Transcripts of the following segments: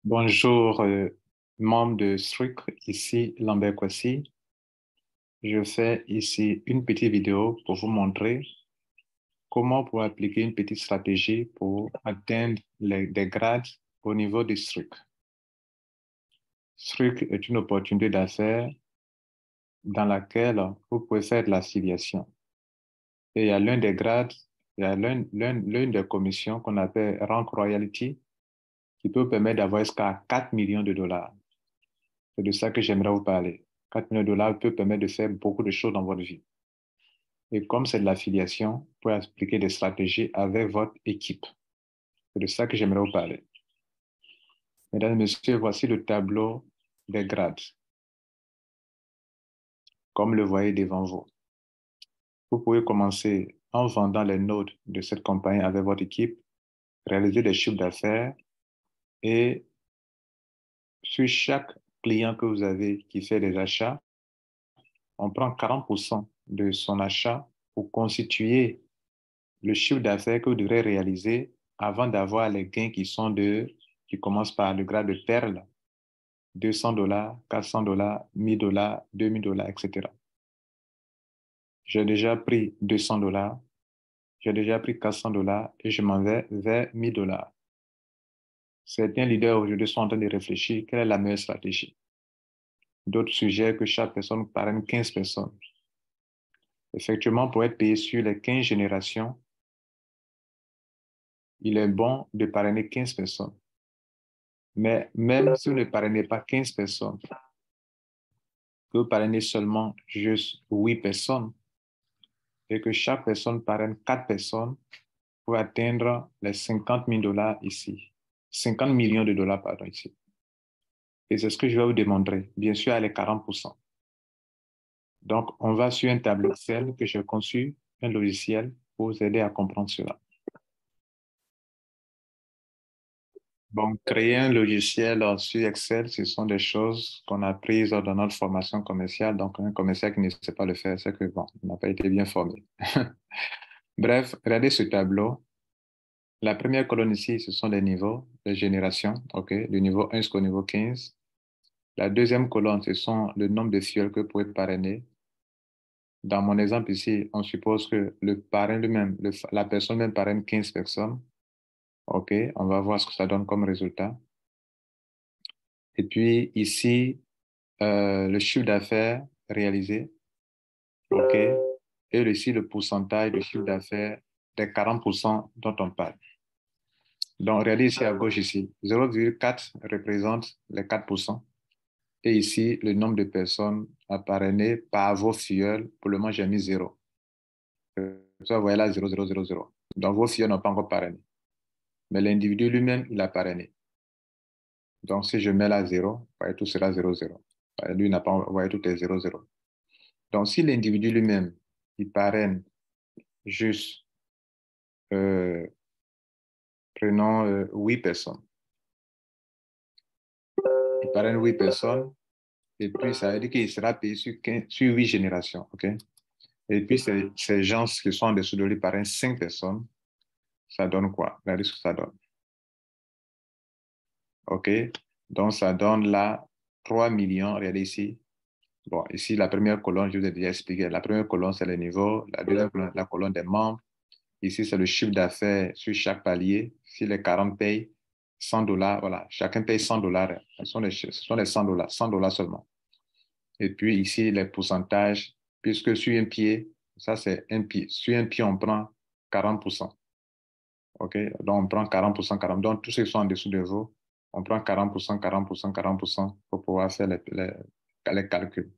Bonjour, membres de Struc, ici Lambert Kwasi. Je fais ici une petite vidéo pour vous montrer comment pour appliquer une petite stratégie pour atteindre des grades au niveau de Struc. Struc est une opportunité d'affaires dans laquelle vous pouvez faire de l'affiliation. Et il y a l'un des grades, il y a l'une des commissions qu'on appelle Rank Royalty qui peut permettre d'avoir jusqu'à 4 millions de dollars. C'est de ça que j'aimerais vous parler. 4 millions de dollars peut permettre de faire beaucoup de choses dans votre vie. Et comme c'est de l'affiliation, vous pouvez appliquer des stratégies avec votre équipe. C'est de ça que j'aimerais vous parler. Mesdames et messieurs, voici le tableau des grades, comme le voyez devant vous. Vous pouvez commencer en vendant les nodes de cette compagnie avec votre équipe, réaliser des chiffres d'affaires et sur chaque client que vous avez qui fait des achats, on prend 40% de son achat pour constituer le chiffre d'affaires que vous devrez réaliser avant d'avoir les gains qui commencent par le grade de perle, 200 dollars, 400 dollars, 1000 dollars, 2000 dollars, etc. J'ai déjà pris 200 dollars, j'ai déjà pris 400 dollars et je m'en vais vers 1000 dollars. Certains leaders aujourd'hui sont en train de réfléchir quelle est la meilleure stratégie. D'autres suggèrent que chaque personne parraine 15 personnes. Effectivement, pour être payé sur les 15 générations, il est bon de parrainer 15 personnes. Mais même si vous ne parrainez pas 15 personnes, que vous parrainez seulement juste 8 personnes et que chaque personne parraine 4 personnes pour atteindre les 50 000 dollars ici. 50 millions de dollars, pardon, ici. Et c'est ce que je vais vous démontrer. Bien sûr, à les 40%. Donc, on va sur un tableau Excel que j'ai conçu, un logiciel pour vous aider à comprendre cela. Bon, créer un logiciel sur Excel, ce sont des choses qu'on a apprises dans notre formation commerciale. Donc, un commercial qui ne sait pas le faire, c'est que, bon, il n'a pas été bien formé. Bref, regardez ce tableau. La première colonne ici, ce sont les niveaux, les générations, OK, du niveau 1 jusqu'au niveau 15. La deuxième colonne, ce sont le nombre de fioles que vous pouvez parrainer. Dans mon exemple ici, on suppose que le parrain lui-même, la personne même parraine 15 personnes. OK, on va voir ce que ça donne comme résultat. Et puis ici, le chiffre d'affaires réalisé, OK, et ici le pourcentage de chiffre d'affaires des 40% dont on parle. Donc, regardez ici à gauche, ici, 0,4 représente les 4%. Et ici, le nombre de personnes à parrainer par vos filleuls, pour le moment, j'ai mis 0. Ça, vous voyez là, 0, 0, 0, 0. Donc, vos filleuls n'ont pas encore parrainé. Mais l'individu lui-même, il a parrainé. Donc, si je mets là 0, vous voyez, tout sera 0, 0. Lui n'a pas, vous voyez, tout est 0, 0. Donc, si l'individu lui-même, il parraine juste, prenons 8 personnes. Il parraine 8 personnes, et puis ça veut dire qu'il sera payé sur 8 générations. OK? Et puis, ces gens qui sont en dessous de lui parrainent 5 personnes. Ça donne quoi? Regardez ce que ça donne. OK? Donc, ça donne là 3 millions. Regardez ici. Bon, ici, la première colonne, je vous ai déjà expliqué. La première colonne, c'est le niveau. La deuxième colonne, la colonne des membres. Ici, c'est le chiffre d'affaires sur chaque palier. Si les 40 payent 100 dollars, voilà, chacun paye 100 dollars. Ce sont les 100 dollars, 100 dollars seulement. Et puis ici, les pourcentages, puisque sur un pied, ça c'est un pied. Sur un pied, on prend 40%. OK? Donc, on prend 40%, 40%. Donc, tous ceux qui sont en dessous de vous, on prend 40%, 40%, 40% pour pouvoir faire les calculs.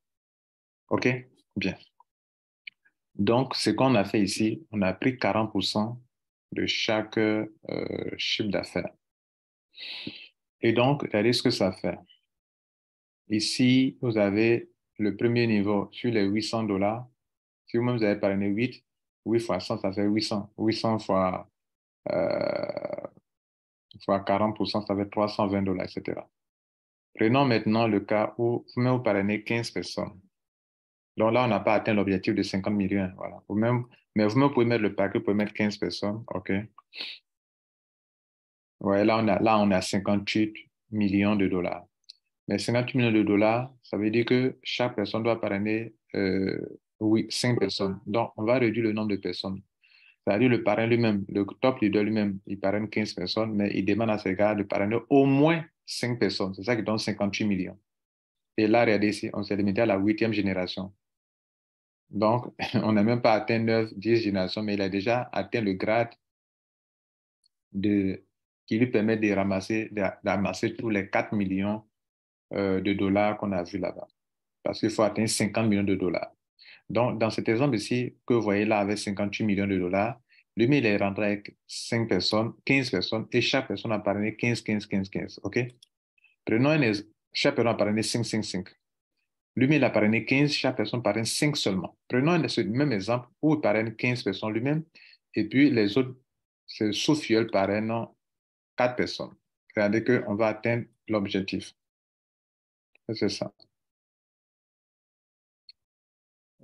OK? Bien. Donc, ce qu'on a fait ici, on a pris 40% de chaque chiffre d'affaires. Et donc, regardez ce que ça fait. Ici, vous avez le premier niveau sur les 800 dollars. Si vous-même vous avez parrainé 8 fois 100, ça fait 800. 800 fois, fois 40%, ça fait 320 dollars, etc. Prenons maintenant le cas où vous-même vous parrainez 15 personnes. Donc là, on n'a pas atteint l'objectif de 50 millions. Voilà. Mais vous-même, vous pouvez mettre le paquet, vous pouvez mettre 15 personnes. OK? Ouais, là, on est à 58 millions de dollars. Mais 58 millions de dollars, ça veut dire que chaque personne doit parrainer oui, 5 personnes. Donc, on va réduire le nombre de personnes. C'est-à-dire le parrain lui-même, le top leader lui-même, il parraine 15 personnes, mais il demande à ses gars de parrainer au moins 5 personnes. C'est ça qui donne 58 millions. Et là, regardez ici, on s'est limité à la huitième génération. Donc, on n'a même pas atteint 9, 10 générations, mais il a déjà atteint le grade de, qui lui permet d'amasser tous les 4 millions de dollars qu'on a vus là-bas. Parce qu'il faut atteindre 50 millions de dollars. Donc, dans cet exemple ici, que vous voyez là avec 58 millions de dollars, lui, il est rentré avec 5 personnes, 15 personnes, et chaque personne a parrainé 15, 15, 15, 15. OK? Prenons chaque personne a parrainé 5, 5, 5. Lui, il a parrainé 15, chaque personne parraine 5 seulement. Prenons ce même exemple où il parraine 15 personnes lui-même, et puis les autres, c'est sous-filleul parrainent 4 personnes. C'est-à-dire qu'on va atteindre l'objectif. C'est ça.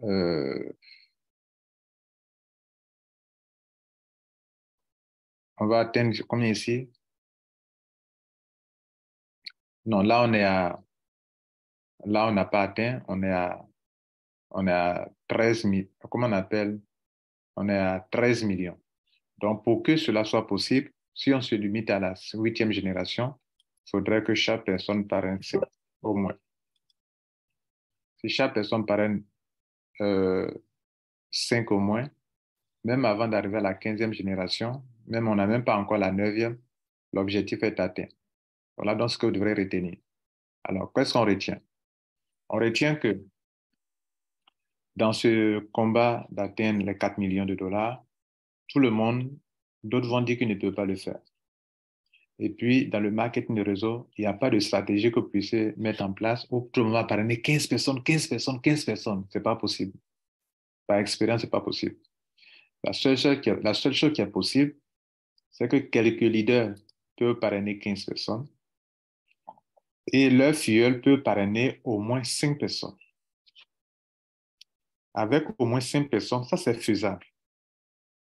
Euh, on va atteindre combien ici? Non, là, on n'a pas atteint, on est à 13 000, comment on appelle? On est à 13 millions. Donc, pour que cela soit possible, si on se limite à la huitième génération, il faudrait que chaque personne parraine 5, au moins. Si chaque personne parraine 5 au moins, même avant d'arriver à la 15e génération, même on n'a même pas encore la 9e, l'objectif est atteint. Voilà donc ce que vous devrez retenir. Alors, qu'est-ce qu'on retient? On retient que dans ce combat d'atteindre les 4 millions de dollars, tout le monde, d'autres vont dire qu'ils ne peuvent pas le faire. Et puis, dans le marketing de réseau, il n'y a pas de stratégie que vous puissiez mettre en place où tout le monde va parrainer 15 personnes, 15 personnes, 15 personnes. Ce n'est pas possible. Par expérience, ce n'est pas possible. La seule chose qui est possible, c'est que quelques leaders peuvent parrainer 15 personnes et leur filleul peut parrainer au moins 5 personnes. Avec au moins 5 personnes, ça c'est faisable.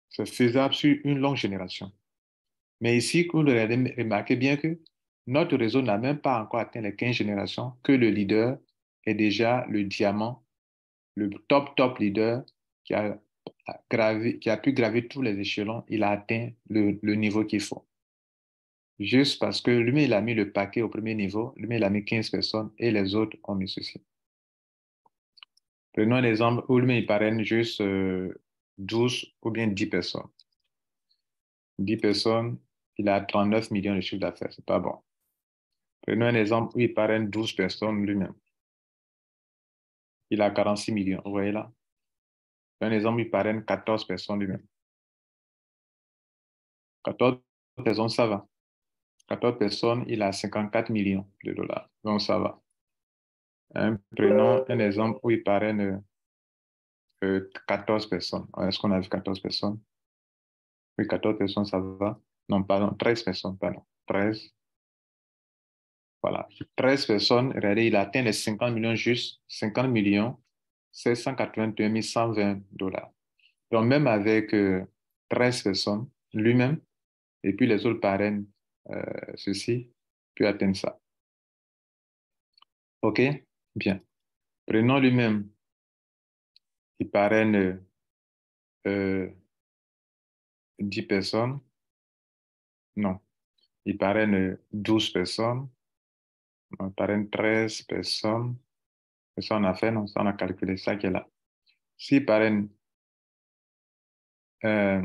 C'est faisable sur une longue génération. Mais ici, vous remarquez bien que notre réseau n'a même pas encore atteint les 15 générations, que le leader est déjà le diamant, le top leader qui a qui a pu gravir tous les échelons. Il a atteint le niveau qu'il faut. Juste parce que lui, il a mis le paquet au premier niveau, lui, il a mis 15 personnes et les autres ont mis ceci. Prenons un exemple où lui, il parraine juste 12 ou bien 10 personnes. 10 personnes, il a 39 millions de chiffre d'affaires. C'est pas bon. Prenons un exemple où il parraine 12 personnes lui-même. Il a 46 millions. Vous voyez là? Un exemple, où il parraine 14 personnes lui-même. 14 personnes, ça va. 14 personnes, il a 54 millions de dollars. Donc, ça va. Prenons un exemple où il parraine 14 personnes. Est-ce qu'on a vu 14 personnes? Oui, 14 personnes, ça va. Non, pardon, 13 personnes, pardon. 13. Voilà. 13 personnes, regardez, il a atteint les 50 millions juste. 50 millions, 781 120 dollars. Donc, même avec 13 personnes, lui-même, et puis les autres parrainent ceci, peut atteindre ça. OK? Bien. Prenons lui-même, il parraine 10 personnes. Non, il parraine 12 personnes. On parraine 13 personnes. Et ça, on a fait, non? Ça, on a calculé ça qui est là. S'il parraine euh,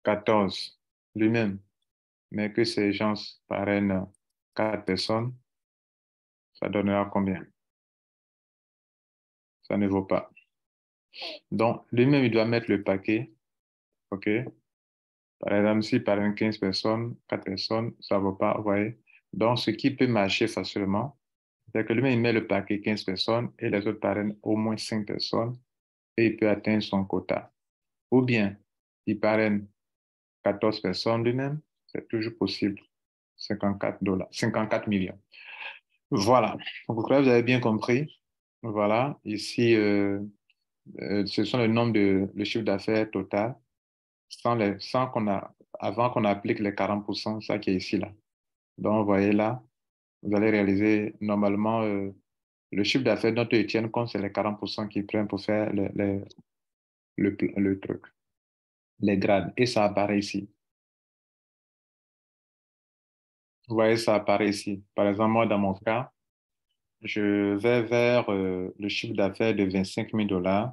14 lui-même, mais que ces gens parrainent 4 personnes, ça donnera combien? Ça ne vaut pas. Donc, lui-même, il doit mettre le paquet. OK? Par exemple, s'il parraine 15 personnes, 4 personnes, ça ne vaut pas. Vous voyez? Donc, ce qui peut marcher facilement, c'est que lui-même, il met le paquet 15 personnes et les autres parrainent au moins 5 personnes et il peut atteindre son quota. Ou bien, il parraine 14 personnes lui-même, c'est toujours possible. 54 dollars, 54 millions. Voilà. Donc, je crois que vous avez bien compris. Voilà. Ici, ce sont le nombre le chiffre d'affaires total sans qu'on avant qu'on applique les 40%, ça qui est ici, là. Donc, vous voyez là, vous allez réaliser normalement le chiffre d'affaires dont ils tiennent compte, c'est les 40% qu'ils prennent pour faire le truc, les grades. Et ça apparaît ici. Vous voyez, ça apparaît ici. Par exemple, moi, dans mon cas, je vais vers le chiffre d'affaires de 25 000 $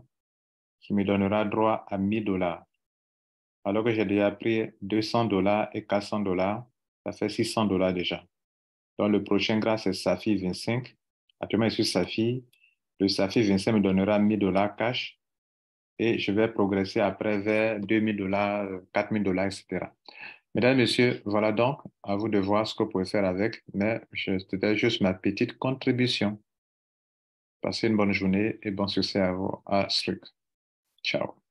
qui me donnera droit à 1 000 $. Alors que j'ai déjà pris 200 $ et 400 $, ça fait 600 $ déjà. Donc, le prochain grade, c'est SAFI 25. Actuellement, je suis SAFI. Le SAFI 25 me donnera 1 000 $ cash et je vais progresser après vers 2 000 $, 4 000 $, etc. Mesdames, Messieurs, voilà donc à vous de voir ce que vous pouvez faire avec, mais c'était juste ma petite contribution. Passez une bonne journée et bon succès à vous à Struc. Ciao.